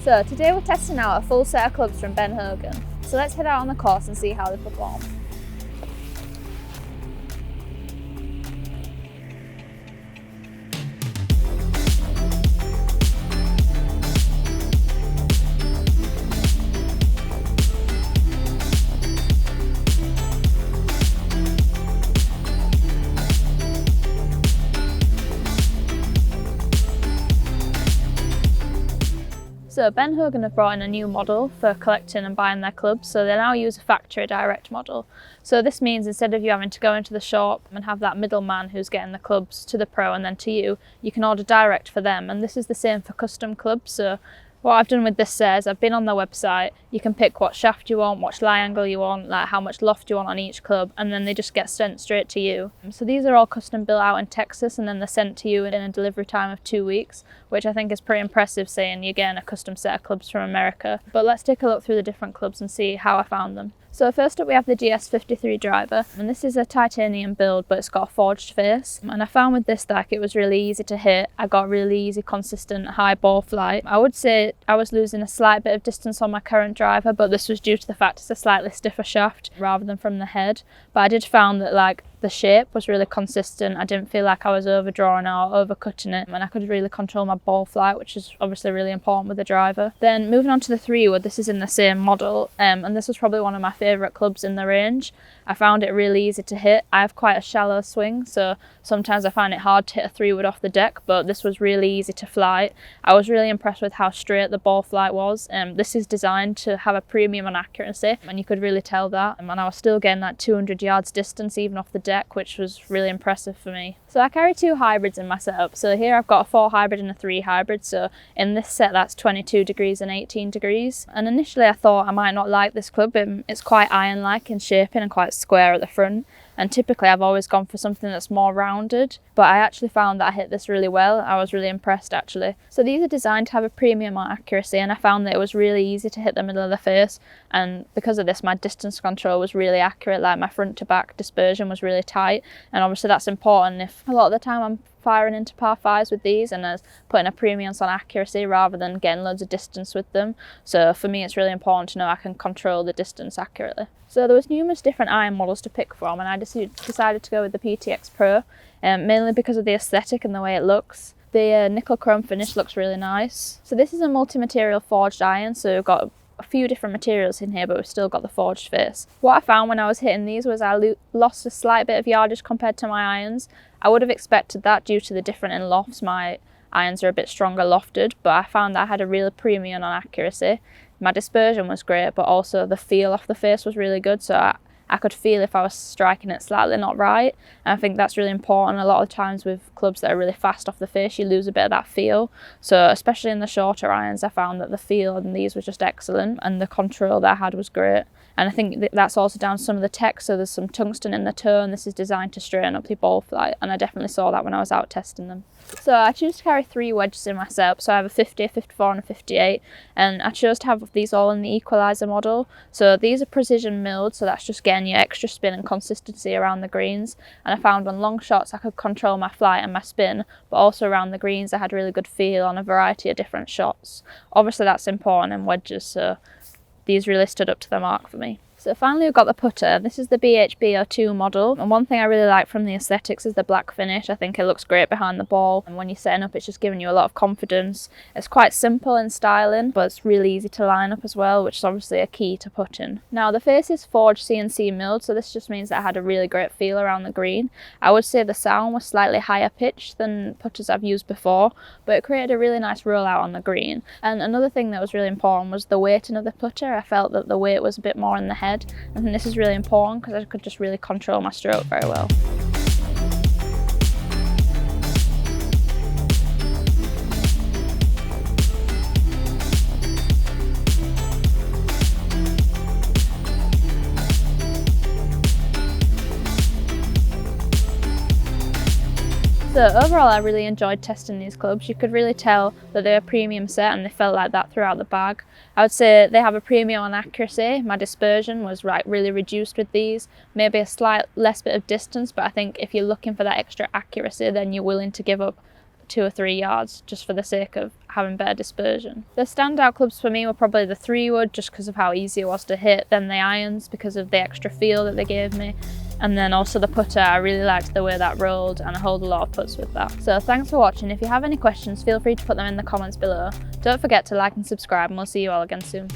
So today we're testing out a full set of clubs from Hogan. So let's head out on the course and see how they perform. So Hogan have brought in a new model for collecting and buying their clubs, so they now use a factory direct model. So this means instead of you having to go into the shop and have that middleman who's getting the clubs to the pro and then to you, you can order direct for them, and this is the same for custom clubs. So what I've done with this set is I've been on their website, you can pick what shaft you want, what lie angle you want, like how much loft you want on each club, and then they just get sent straight to you. So these are all custom built out in Texas, and then they're sent to you in a delivery time of 2 weeks, which I think is pretty impressive, saying you're getting a custom set of clubs from America. But let's take a look through the different clubs and see how I found them. So first up we have the GS53 driver, and this is a titanium build but it's got a forged face, and I found with this that it was really easy to hit. I got really easy consistent high ball flight. I would say I was losing a slight bit of distance on my current driver, but this was due to the fact it's a slightly stiffer shaft rather than from the head. But I did found that like the shape was really consistent. I didn't feel like I was overdrawing or overcutting it, and I could really control my ball flight, which is obviously really important with the driver. Then moving on to the 3-wood, this is in the same model, and this was probably one of my favourite clubs in the range. I found it really easy to hit. I have quite a shallow swing, so sometimes I find it hard to hit a 3-wood off the deck, but this was really easy to fly. I was really impressed with how straight the ball flight was. This is designed to have a premium on accuracy, and you could really tell that. And I was still getting that 200 yards distance even off the deck, which was really impressive for me. So I carry 2 hybrids in my setup. So here I've got a 4 hybrid and a 3 hybrid. So in this set that's 22 degrees and 18 degrees. And initially I thought I might not like this club. It's quite iron-like in shaping and quite square at the front. And typically I've always gone for something that's more rounded, but I actually found that I hit this really well. I was really impressed actually. So these are designed to have a premium on accuracy, and I found that it was really easy to hit the middle of the face, and because of this my distance control was really accurate. Like my front to back dispersion was really tight, and obviously that's important if a lot of the time I'm firing into par 5s with these, and as putting a premium on accuracy rather than getting loads of distance with them. So for me it's really important to know I can control the distance accurately. So there was numerous different iron models to pick from, and I decided to go with the PTx Pro, mainly because of the aesthetic and the way it looks. The nickel chrome finish looks really nice. So this is a multi-material forged iron, so we've got a few different materials in here, but we've still got the forged face. What I found when I was hitting these was I lost a slight bit of yardage compared to my irons. I would have expected that due to the different in lofts. My irons are a bit stronger lofted, but I found that I had a real premium on accuracy. My dispersion was great, but also the feel off the face was really good, so I could feel if I was striking it slightly not right, and I think that's really important. A lot of times with clubs that are really fast off the face, you lose a bit of that feel. So especially in the shorter irons, I found that the feel in these was just excellent, and the control that I had was great. And I think that's also down to some of the tech, so there's some tungsten in the toe, and this is designed to straighten up the ball flight, and I definitely saw that when I was out testing them. So I choose to carry 3 wedges in my setup, so I have a 50, a 54 and a 58, and I chose to have these all in the equalizer model. So these are precision milled, so that's just getting you extra spin and consistency around the greens, and I found on long shots I could control my flight and my spin, but also around the greens I had really good feel on a variety of different shots. Obviously that's important in wedges, so these really stood up to the mark for me. So finally we've got the putter. This is the BHB02 model, and one thing I really like from the aesthetics is the black finish. I think it looks great behind the ball, and when you're setting up it's just giving you a lot of confidence. It's quite simple in styling, but it's really easy to line up as well, which is obviously a key to putting. Now the face is forged CNC milled, so this just means that I had a really great feel around the green. I would say the sound was slightly higher pitched than putters I've used before, but it created a really nice rollout on the green. And another thing that was really important was the weighting of the putter. I felt that the weight was a bit more in the head. I think this is really important because I could just really control my stroke very well. So overall I really enjoyed testing these clubs. You could really tell that they're a premium set, and they felt like that throughout the bag. I would say they have a premium on accuracy. My dispersion was really reduced with these, maybe a slight less bit of distance, but I think if you're looking for that extra accuracy then you're willing to give up 2 or 3 yards just for the sake of having better dispersion. The standout clubs for me were probably the 3-wood, just because of how easy it was to hit, then the irons because of the extra feel that they gave me, and then also the putter. I really liked the way that rolled, and I hold a lot of putts with that. So thanks for watching. If you have any questions, feel free to put them in the comments below. Don't forget to like and subscribe, and we'll see you all again soon.